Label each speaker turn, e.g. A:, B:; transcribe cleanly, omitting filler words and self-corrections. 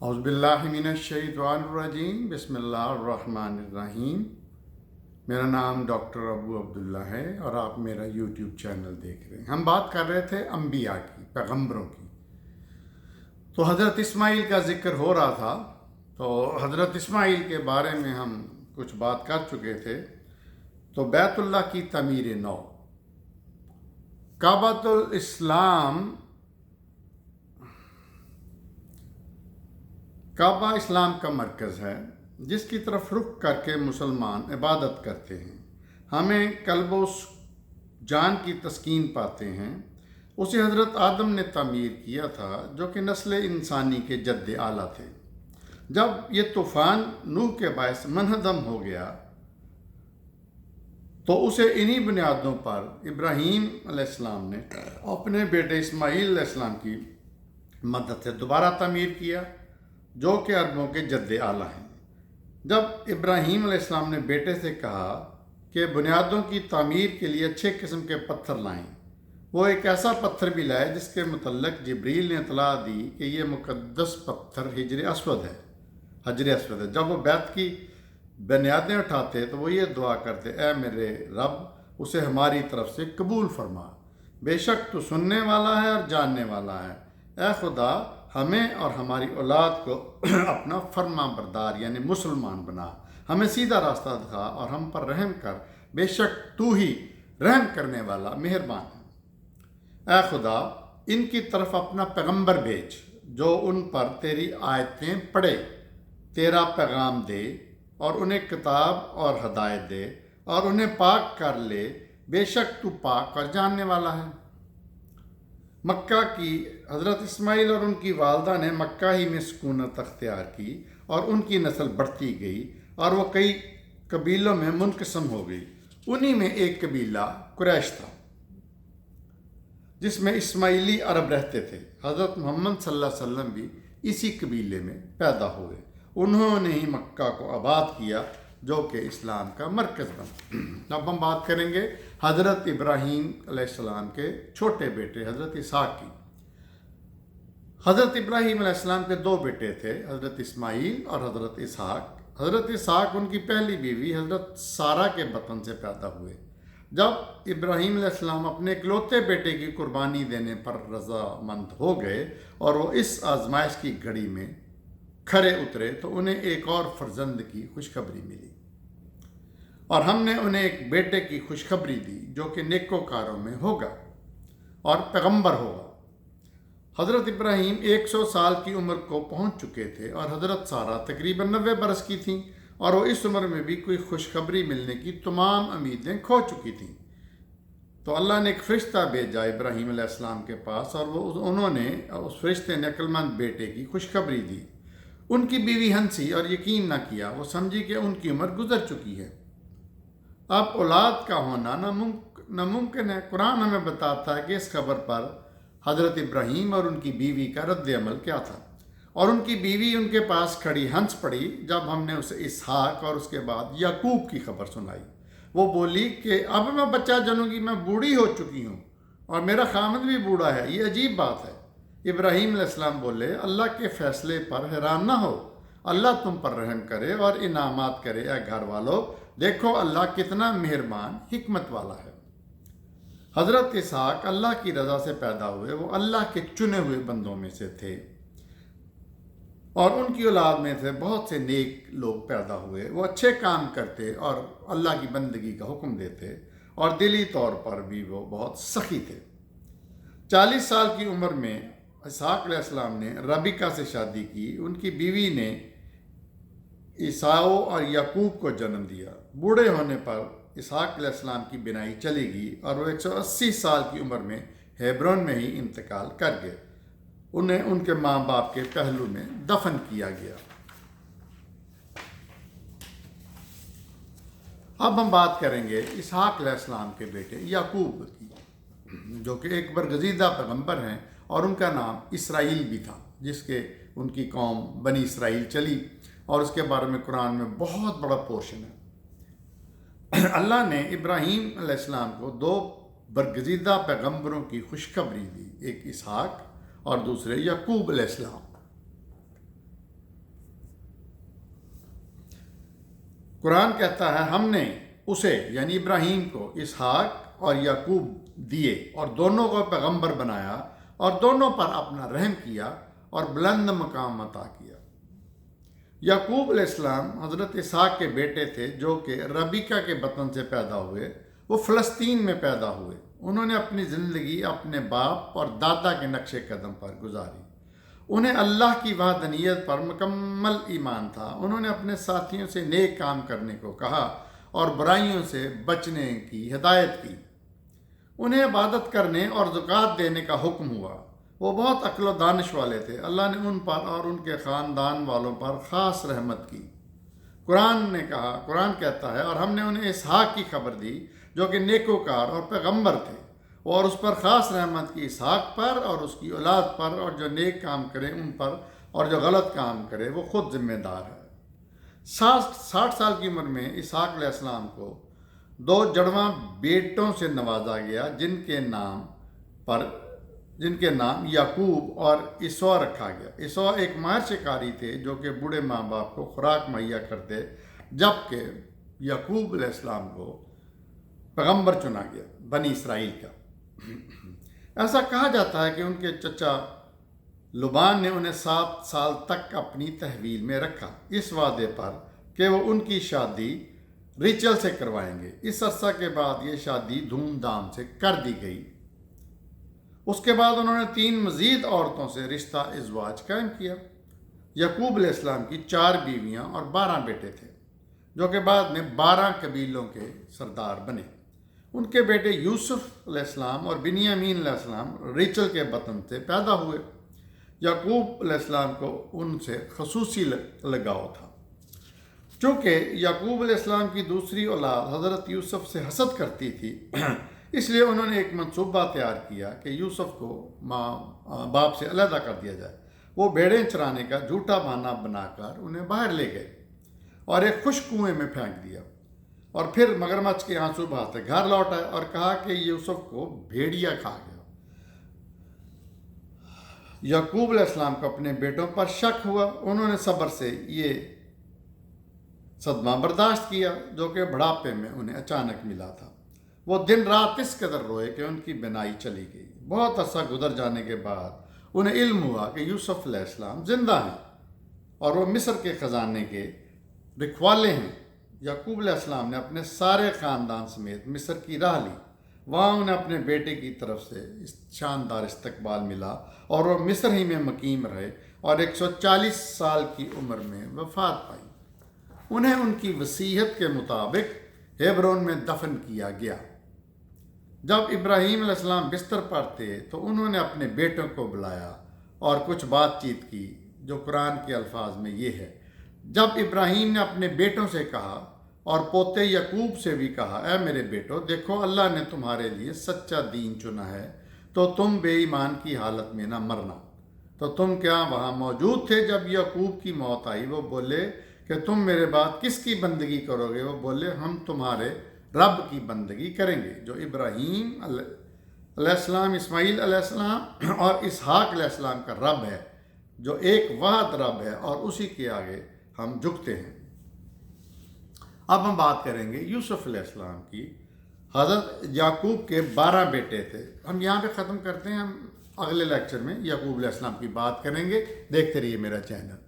A: اعوذ باللہ من الشیطان الرجیم، بسم اللہ الرحمن الرحیم۔ میرا نام ڈاکٹر ابو عبداللہ ہے اور آپ میرا یوٹیوب چینل دیکھ رہے ہیں۔ ہم بات کر رہے تھے انبیاء کی، پیغمبروں کی۔ تو حضرت اسماعیل کا ذکر ہو رہا تھا، تو حضرت اسماعیل کے بارے میں ہم کچھ بات کر چکے تھے۔ تو بیت اللہ کی تعمیر نو، کعبۃ الاسلام، کعبہ اسلام کا مرکز ہے جس کی طرف رخ کر کے مسلمان عبادت کرتے ہیں، ہمیں قلب و جان کی تسکین پاتے ہیں۔ اسے حضرت آدم نے تعمیر کیا تھا جو کہ نسل انسانی کے جد اعلیٰ تھے۔ جب یہ طوفان نوح کے باعث منہدم ہو گیا تو اسے انہی بنیادوں پر ابراہیم علیہ السلام نے اپنے بیٹے اسماعیل علیہ السلام کی مدد سے دوبارہ تعمیر کیا، جو کہ عربوں کے جد اعلیٰ ہیں۔ جب ابراہیم علیہ السلام نے بیٹے سے کہا کہ بنیادوں کی تعمیر کے لیے اچھے قسم کے پتھر لائیں، وہ ایک ایسا پتھر بھی لائے جس کے متعلق جبریل نے اطلاع دی کہ یہ مقدس پتھر حجر اسود ہے۔ جب وہ بیت کی بنیادیں اٹھاتے تو وہ یہ دعا کرتے، اے میرے رب، اسے ہماری طرف سے قبول فرما، بے شک تو سننے والا ہے اور جاننے والا ہے۔ اے خدا، ہمیں اور ہماری اولاد کو اپنا فرما بردار یعنی مسلمان بنا، ہمیں سیدھا راستہ دکھا اور ہم پر رحم کر، بے شک تو ہی رحم کرنے والا مہربان ہے۔ اے خدا، ان کی طرف اپنا پیغمبر بھیج جو ان پر تیری آیتیں پڑھے، تیرا پیغام دے اور انہیں کتاب اور ہدایت دے اور انہیں پاک کر لے، بے شک تو پاک اور جاننے والا ہے۔ مکہ کی حضرت اسماعیل اور ان کی والدہ نے مکہ ہی میں سکونت اختیار کی اور ان کی نسل بڑھتی گئی اور وہ کئی قبیلوں میں منقسم ہو گئی۔ انہی میں ایک قبیلہ قریش تھا جس میں اسماعیلی عرب رہتے تھے۔ حضرت محمد صلی اللہ علیہ وسلم بھی اسی قبیلے میں پیدا ہوئے۔ انہوں نے ہی مکہ کو آباد کیا جو کہ اسلام کا مرکز بنا۔ اب ہم بات کریں گے حضرت ابراہیم علیہ السلام کے چھوٹے بیٹے حضرت اسحاق کی۔ حضرت ابراہیم علیہ السلام کے دو بیٹے تھے، حضرت اسماعیل اور حضرت اسحاق۔ حضرت اسحاق ان کی پہلی بیوی حضرت سارہ کے بطن سے پیدا ہوئے۔ جب ابراہیم علیہ السلام اپنے اکلوتے بیٹے کی قربانی دینے پر رضامند ہو گئے اور وہ اس آزمائش کی گھڑی میں کھرے اترے تو انہیں ایک اور فرزند کی خوشخبری ملی، اور ہم نے انہیں ایک بیٹے کی خوشخبری دی جو کہ نیکوکاروں میں ہوگا اور پیغمبر ہوگا۔ حضرت ابراہیم 100 سال کی عمر کو پہنچ چکے تھے اور حضرت سارہ تقریباً 90 برس کی تھیں، اور وہ اس عمر میں بھی کوئی خوشخبری ملنے کی تمام امیدیں کھو چکی تھیں۔ تو اللہ نے ایک فرشتہ بھیجا ابراہیم علیہ السلام کے پاس، اور انہوں نے اس فرشتے نے عقل مند بیٹے کی خوشخبری دی۔ ان کی بیوی ہنسی اور یقین نہ کیا، وہ سمجھی کہ ان کی عمر گزر چکی ہے، اب اولاد کا ہونا ناممکن ہے۔ قرآن ہمیں بتاتا ہے کہ اس خبر پر حضرت ابراہیم اور ان کی بیوی کا رد عمل کیا تھا، اور ان کی بیوی ان کے پاس کھڑی ہنس پڑی جب ہم نے اسے اسحاق اور اس کے بعد یعقوب کی خبر سنائی۔ وہ بولی کہ اب میں بچہ جنوں گی، میں بوڑھی ہو چکی ہوں اور میرا خامد بھی بوڑھا ہے، یہ عجیب بات ہے۔ ابراہیم علیہ السلام بولے، اللہ کے فیصلے پر حیران نہ ہو، اللہ تم پر رحم کرے اور انعامات کرے۔ اے گھر والو، دیکھو اللہ کتنا مہربان حکمت والا ہے۔ حضرت اسحاق اللہ کی رضا سے پیدا ہوئے، وہ اللہ کے چنے ہوئے بندوں میں سے تھے، اور ان کی اولاد میں سے بہت سے نیک لوگ پیدا ہوئے۔ وہ اچھے کام کرتے اور اللہ کی بندگی کا حکم دیتے، اور دلی طور پر بھی وہ بہت سخی تھے۔ 40 سال کی عمر میں اسحاق علیہ السلام نے ربیکہ سے شادی کی۔ ان کی بیوی نے عیساؤ اور یعقوب کو جنم دیا۔ بوڑھے ہونے پر اسحاق علیہ السلام کی بینائی چلی گئی اور وہ 180 سال کی عمر میں ہیبرون میں ہی انتقال کر گئے۔ انہیں ان کے ماں باپ کے پہلو میں دفن کیا گیا۔ اب ہم بات کریں گے اسحاق علیہ السلام کے بیٹے یعقوب کی، جو کہ ایک برگزیدہ پیغمبر ہیں، اور ان کا نام اسرائیل بھی تھا، جس کے ان کی قوم بنی اسرائیل چلی، اور اس کے بارے میں قرآن میں بہت بڑا پورشن ہے۔ اللہ نے ابراہیم علیہ السلام کو دو برگزیدہ پیغمبروں کی خوشخبری دی، ایک اسحاق اور دوسرے یعقوب علیہ السلام۔ قرآن کہتا ہے ہم نے اسے یعنی ابراہیم کو اسحاق اور یعقوب دیے اور دونوں کو پیغمبر بنایا اور دونوں پر اپنا رحم کیا اور بلند مقام عطا کیا۔ یعقوب علیہ السلام حضرت اسحاق کے بیٹے تھے جو کہ ربیکہ کے بطن سے پیدا ہوئے۔ وہ فلسطین میں پیدا ہوئے۔ انہوں نے اپنی زندگی اپنے باپ اور دادا کے نقش قدم پر گزاری۔ انہیں اللہ کی وحدانیت پر مکمل ایمان تھا۔ انہوں نے اپنے ساتھیوں سے نیک کام کرنے کو کہا اور برائیوں سے بچنے کی ہدایت کی۔ انہیں عبادت کرنے اور زکوٰۃ دینے کا حکم ہوا۔ وہ بہت عقل و دانش والے تھے۔ اللہ نے ان پر اور ان کے خاندان والوں پر خاص رحمت کی۔ قرآن کہتا ہے اور ہم نے انہیں اسحاق کی خبر دی جو کہ نیکوکار اور پیغمبر تھے، اور اس پر خاص رحمت کی اسحاق پر اور اس کی اولاد پر، اور جو نیک کام کرے ان پر اور جو غلط کام کرے وہ خود ذمہ دار ہے۔ 60 سال کی عمر میں اسحاق علیہ السلام کو 2 جڑواں بیٹوں سے نوازا گیا جن کے نام یعقوب اور عیسیٰ رکھا گیا۔ عیسیٰ ایک ماہر شکاری تھے جو کہ بوڑھے ماں باپ کو خوراک مہیا کرتے، جبکہ یعقوب علیہ السلام کو پیغمبر چنا گیا بنی اسرائیل کا۔ ایسا کہا جاتا ہے کہ ان کے چچا لبان نے انہیں 7 سال تک اپنی تحویل میں رکھا، اس وعدے پر کہ وہ ان کی شادی ریچل سے کروائیں گے۔ اس عرصہ کے بعد یہ شادی دھوم دھام سے کر دی گئی۔ اس کے بعد انہوں نے 3 مزید عورتوں سے رشتہ ازواج قائم کیا۔ یعقوب علیہ السلام کی 4 بیویاں اور 12 بیٹے تھے جو کہ بعد میں 12 قبیلوں کے سردار بنے۔ ان کے بیٹے یوسف علیہ السلام اور بنیامین علیہ السلام ریچل کے بطن سے پیدا ہوئے۔ یعقوب علیہ السلام کو ان سے خصوصی لگاؤ تھا۔ چونکہ یعقوب علیہ السلام کی دوسری اولاد حضرت یوسف سے حسد کرتی تھی، اس لیے انہوں نے ایک منصوبہ تیار کیا کہ یوسف کو ماں باپ سے علیحدہ کر دیا جائے۔ وہ بھیڑیں چرانے کا جھوٹا بہانہ بنا کر انہیں باہر لے گئے اور ایک خشک کنویں میں پھینک دیا، اور پھر مگرمچھ کے آنسو بہاتے گھر لوٹ آئے اور کہا کہ یوسف کو بھیڑیا کھا گیا۔ یعقوب علیہ السلام کو اپنے بیٹوں پر شک ہوا۔ انہوں نے صبر سے یہ صدمہ برداشت کیا جو کہ بڑھاپے میں انہیں اچانک ملا تھا۔ وہ دن رات اس قدر روئے کہ ان کی بینائی چلی گئی۔ بہت عرصہ گزر جانے کے بعد انہیں علم ہوا کہ یوسف علیہ السلام زندہ ہیں اور وہ مصر کے خزانے کے رکھوالے ہیں۔ یعقوب علیہ السلام نے اپنے سارے خاندان سمیت مصر کی راہ لی۔ وہاں انہیں اپنے بیٹے کی طرف سے شاندار استقبال ملا اور وہ مصر ہی میں مقیم رہے اور 140 سال کی عمر میں وفات پائی۔ انہیں ان کی وصیت کے مطابق ہیبرون میں دفن کیا گیا۔ جب ابراہیم علیہ السلام بستر پر تھے تو انہوں نے اپنے بیٹوں کو بلایا اور کچھ بات چیت کی جو قرآن کے الفاظ میں یہ ہے: جب ابراہیم نے اپنے بیٹوں سے کہا اور پوتے یعقوب سے بھی کہا، اے میرے بیٹو، دیکھو اللہ نے تمہارے لیے سچا دین چنا ہے، تو تم بے ایمان کی حالت میں نہ مرنا۔ تو تم کیا وہاں موجود تھے جب یعقوب کی موت آئی؟ وہ بولے کہ تم میرے بعد کس کی بندگی کرو گے؟ وہ بولے ہم تمہارے رب کی بندگی کریں گے جو ابراہیم علیہ السلام، اسماعیل علیہ السلام اور اسحاق علیہ السلام کا رب ہے، جو ایک واحد رب ہے، اور اسی کے آگے ہم جھکتے ہیں۔ اب ہم بات کریں گے یوسف علیہ السلام کی۔ حضرت یعقوب کے 12 بیٹے تھے۔ ہم یہاں پہ ختم کرتے ہیں۔ ہم اگلے لیکچر میں یعقوب علیہ السلام کی بات کریں گے۔ دیکھتے رہیے میرا چینل۔